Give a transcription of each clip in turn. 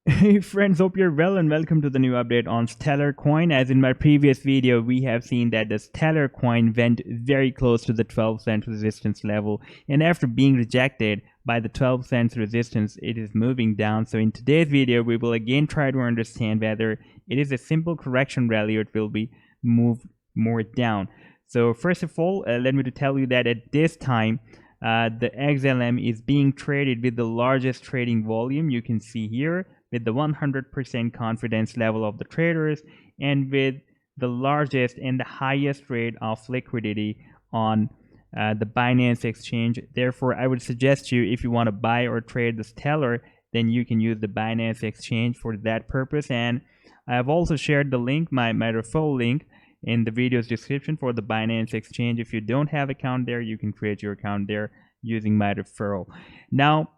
Hey friends, hope you're well and welcome to the new update on Stellar Coin. As in my previous video, we have seen that the Stellar Coin went very close to the 12 cent resistance level, and after being rejected by the 12 cents resistance, it is moving down. So in today's video, we will again try to understand whether it is a simple correction rally or it will be moved more down. So first of all, let me to tell you that at this time, the XLM is being traded with the largest trading volume. You can see here, with the 100% confidence level of the traders and with the largest and the highest rate of liquidity on the Binance Exchange. Therefore, I would suggest you, if you want to buy or trade the Stellar, then you can use the Binance Exchange for that purpose. And I have also shared the link, my referral link, in the video's description for the Binance Exchange. If you don't have account there, you can create your account there using my referral. Now,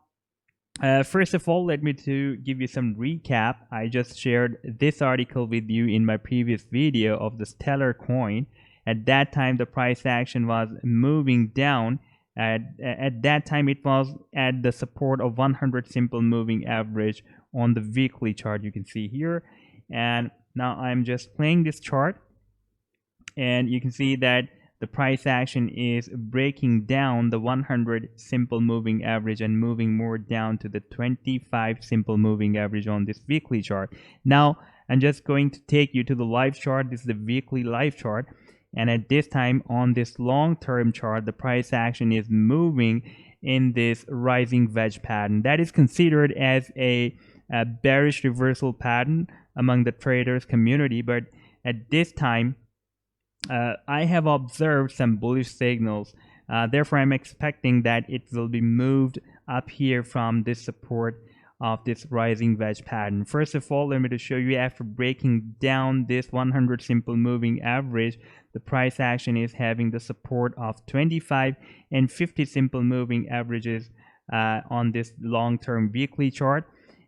first of all, let me to give you some recap. I just shared this article with you in my previous video of the Stellar coin. At that time, the price action was moving down. At that time, it was at the support of 100 simple moving average on the weekly chart. You can see here. And now I'm just playing this chart. And you can see that the price action is breaking down the 100 simple moving average and moving more down to the 25 simple moving average on this weekly chart. Now, I'm just going to take you to the live chart. This is the weekly live chart. And at this time on this long-term chart, the price action is moving in this rising wedge pattern. That is considered as a bearish reversal pattern among the traders community. But at this time, I have observed some bullish signals. Therefore, I'm expecting that it will be moved up here from this support of this rising wedge pattern. First of all, let me to show you, after breaking down this 100 simple moving average, the price action is having the support of 25 and 50 simple moving averages on this long-term weekly chart.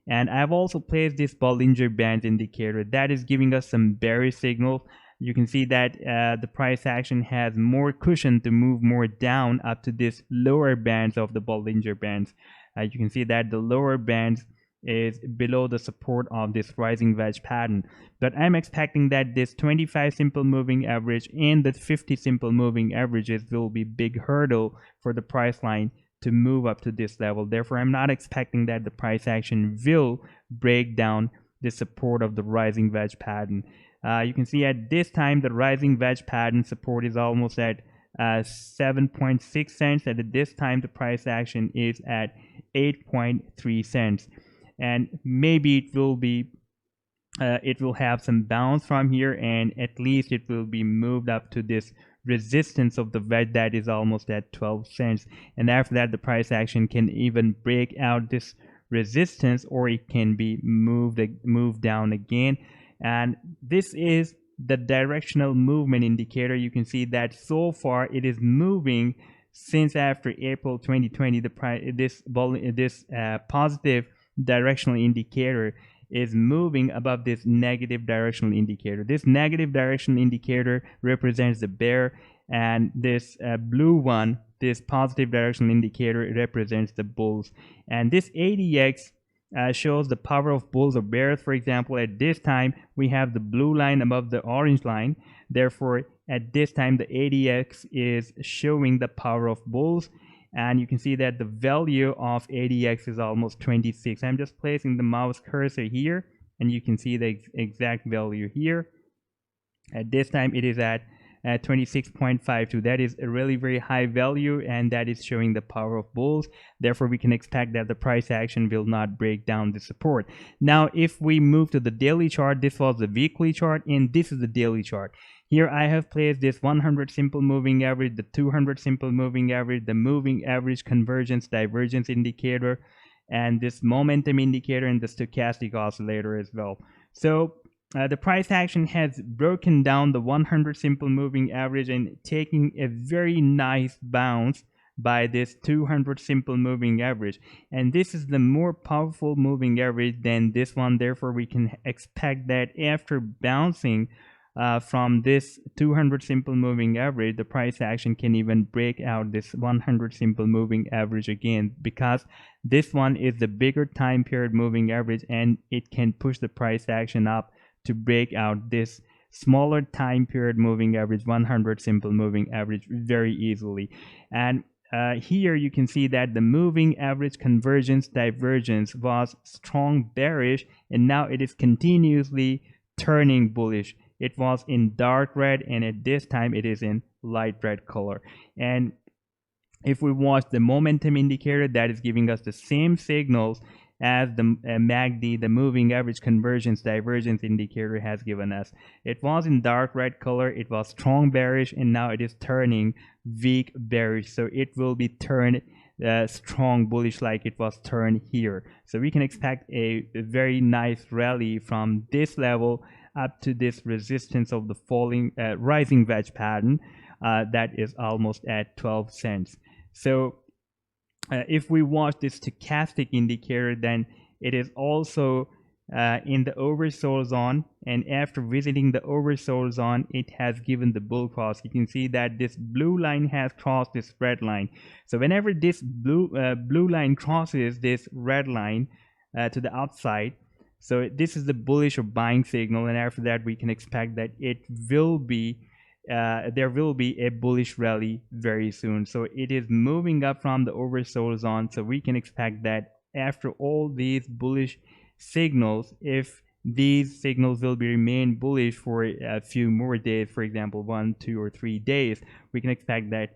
And I've also placed this Bollinger Bands indicator that is giving us some bearish signals. You can see that the price action has more cushion to move more down up to this lower bands of the Bollinger Bands. You can see that the lower bands is below the support of this rising wedge pattern. But I'm expecting that this 25 simple moving average and the 50 simple moving averages will be big hurdle for the price line to move up to this level. Therefore, I'm not expecting that the price action will break down the support of the rising wedge pattern. You can see at this time the rising wedge pattern support is almost at 7.6 cents. At this time, the price action is at 8.3 cents, and maybe it will be it will have some bounce from here, and at least it will be moved up to this resistance of the wedge that is almost at 12 cents. And after that, the price action can even break out this resistance, or it can be moved down again. And this is the directional movement indicator. You can see that so far it is moving since after April 2020. This positive directional indicator is moving above this negative directional indicator. This negative directional indicator represents the bear, and this blue one, this positive directional indicator, represents the bulls. And this ADX shows the power of bulls or bears. For example, at this time, we have the blue line above the orange line. Therefore, at this time, the ADX is showing the power of bulls. And you can see that the value of ADX is almost 26. I'm just placing the mouse cursor here, and you can see the exact value here. At this time, it is at 26.52. That is a really very high value, and that is showing the power of bulls. Therefore, we can expect that the price action will not break down the support. Now, if we move to the daily chart, this was the weekly chart, and this is the daily chart. Here I have placed this 100 simple moving average, the 200 simple moving average, the moving average convergence divergence indicator, and this momentum indicator, and the stochastic oscillator as well. So the price action has broken down the 100 simple moving average and taking a very nice bounce by this 200 simple moving average. And this is the more powerful moving average than this one. Therefore, we can expect that after bouncing from this 200 simple moving average, the price action can even break out this 100 simple moving average again, because this one is the bigger time period moving average, and it can push the price action up to break out this smaller time period moving average, 100 simple moving average, very easily. And here you can see that the moving average convergence divergence was strong bearish, and now it is continuously turning bullish. It was in dark red, and at this time it is in light red color. And if we watch the momentum indicator, that is giving us the same signals as the MACD, the moving average convergence divergence indicator, has given us. It was in dark red color, it was strong bearish, and now it is turning weak bearish. So it will be turned strong bullish like it was turned here. So we can expect a very nice rally from this level up to this resistance of the falling rising wedge pattern that is almost at 12 cents. So if we watch this stochastic indicator, then it is also in the oversold zone, and after visiting the oversold zone, it has given the bull cross. You can see that this blue line has crossed this red line. So whenever this blue line crosses this red line to the upside, so this is the bullish or buying signal, and after that we can expect that it will be there will be a bullish rally very soon. So it is moving up from the oversold zone, so we can expect that after all these bullish signals, if these signals will be remain bullish for a few more days, for example 1, 2, or 3 days, we can expect that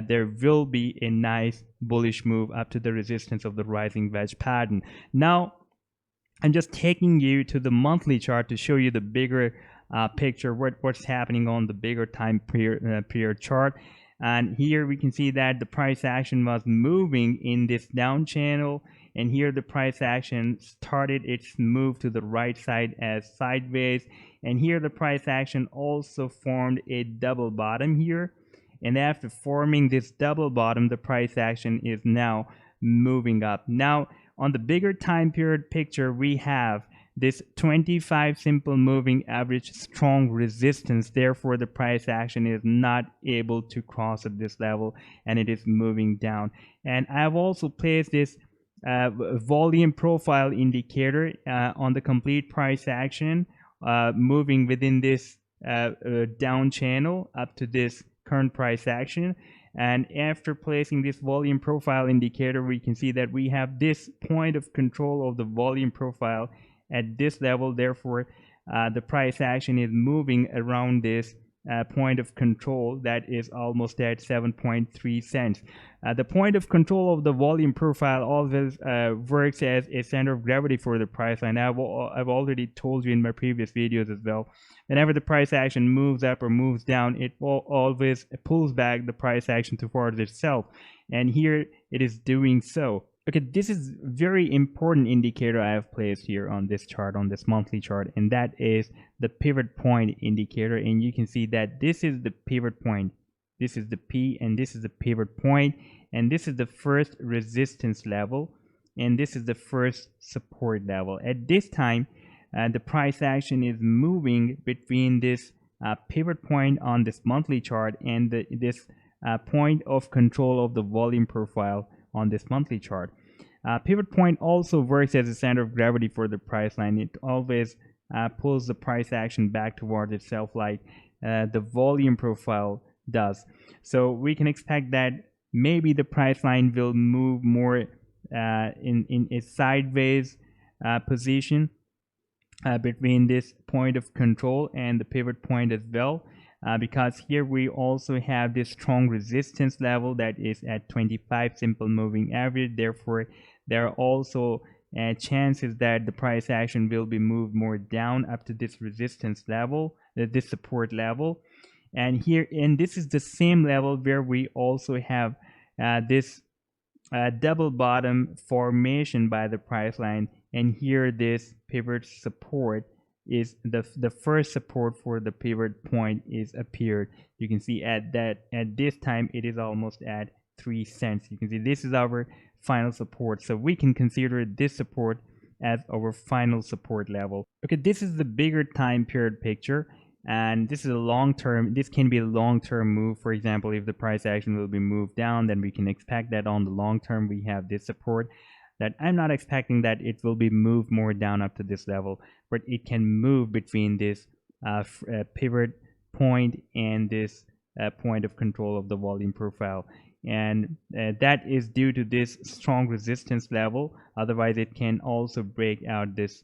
there will be a nice bullish move up to the resistance of the rising wedge pattern. Now I'm just taking you to the monthly chart to show you the bigger picture, what's happening on the bigger time period chart. And here we can see that the price action was moving in this down channel, and here the price action started its move to the right side as sideways, and here the price action also formed a double bottom here, and after forming this double bottom, the price action is now moving up. Now on the bigger time period picture, we have this 25 simple moving average strong resistance. Therefore the price action is not able to cross at this level, and it is moving down. And I've also placed this volume profile indicator on the complete price action, moving within this down channel up to this current price action. And after placing this volume profile indicator, we can see that we have this point of control of the volume profile at this level. Therefore the price action is moving around this point of control that is almost at 7.3 cents. The point of control of the volume profile always works as a center of gravity for the price line. I've already told you in my previous videos as well. Whenever the price action moves up or moves down, it always pulls back the price action towards itself, and here it is doing so. Okay, this is very important indicator I have placed here on this chart, on this monthly chart, and that is the pivot point indicator. And you can see that this is the pivot point. This is the P, and this is the pivot point, and this is the first resistance level, and this is the first support level. At this time, the price action is moving between this pivot point on this monthly chart and this point of control of the volume profile on this monthly chart. Pivot point also works as a center of gravity for the price line. It always pulls the price action back towards itself like the volume profile does. So we can expect that maybe the price line will move more in a sideways position between this point of control and the pivot point as well. Because here we also have this strong resistance level that is at 25 simple moving average. Therefore there are also chances that the price action will be moved more down up to this resistance level, this support level. And here, and this is the same level where we also have this double bottom formation by the price line, and here this pivot support is the first support for the pivot point is appeared. You can see at this time it is almost at 3 cents. You can see this is our final support, so we can consider this support as our final support level. Okay, this is the bigger time period picture, and this is a long term, this can be a long term move. For example, if the price action will be moved down, then we can expect that on the long term we have this support that I'm not expecting that it will be moved more down up to this level, but it can move between this pivot point and this point of control of the volume profile, and that is due to this strong resistance level. Otherwise it can also break out this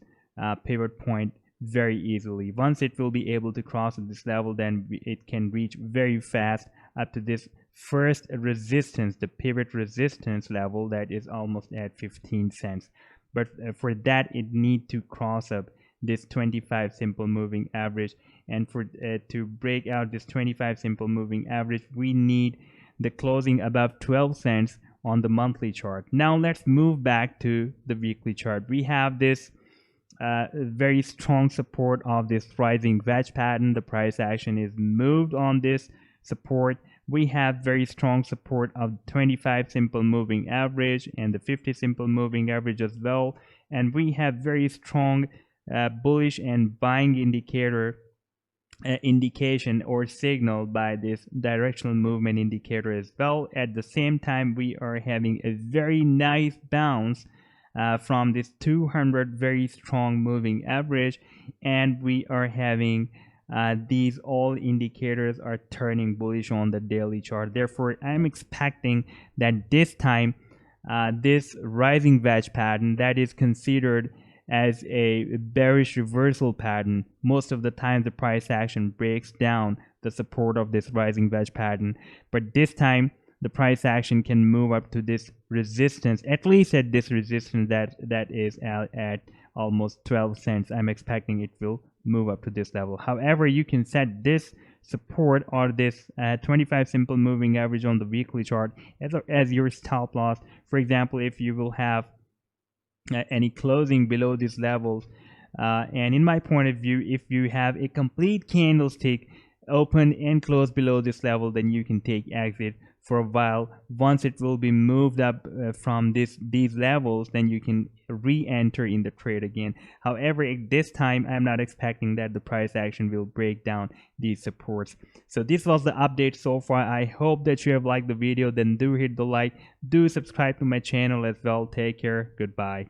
pivot point very easily. Once it will be able to cross this level, then it can reach very fast up to this first resistance, the pivot resistance level, that is almost at 15 cents. But for that it need to cross up this 25 simple moving average, and for to break out this 25 simple moving average, we need the closing above 12 cents on the monthly chart. Now let's move back to the weekly chart. We have this very strong support of this rising wedge pattern. The price action is moved on this support. We have very strong support of 25 simple moving average and the 50 simple moving average as well, and we have very strong bullish and buying indication or signal by this directional movement indicator as well. At the same time, we are having a very nice bounce from this 200 very strong moving average, and we are having these all indicators are turning bullish on the daily chart. Therefore, I'm expecting that this time this rising wedge pattern that is considered as a bearish reversal pattern, most of the time the price action breaks down the support of this rising wedge pattern, but this time the price action can move up to this resistance, at least at this resistance that is at almost 12 cents. I'm expecting it will move up to this level. However, you can set this support or this 25 simple moving average on the weekly chart as your stop loss. For example, if you will have any closing below these levels, and in my point of view, if you have a complete candlestick open and close below this level, then you can take exit for a while. Once it will be moved up from these levels, then you can re-enter in the trade again. However, at this time I'm not expecting that the price action will break down these supports. So this was the update so far. I hope that you have liked the video. Then do hit the like, do subscribe to my channel as well. Take care, goodbye.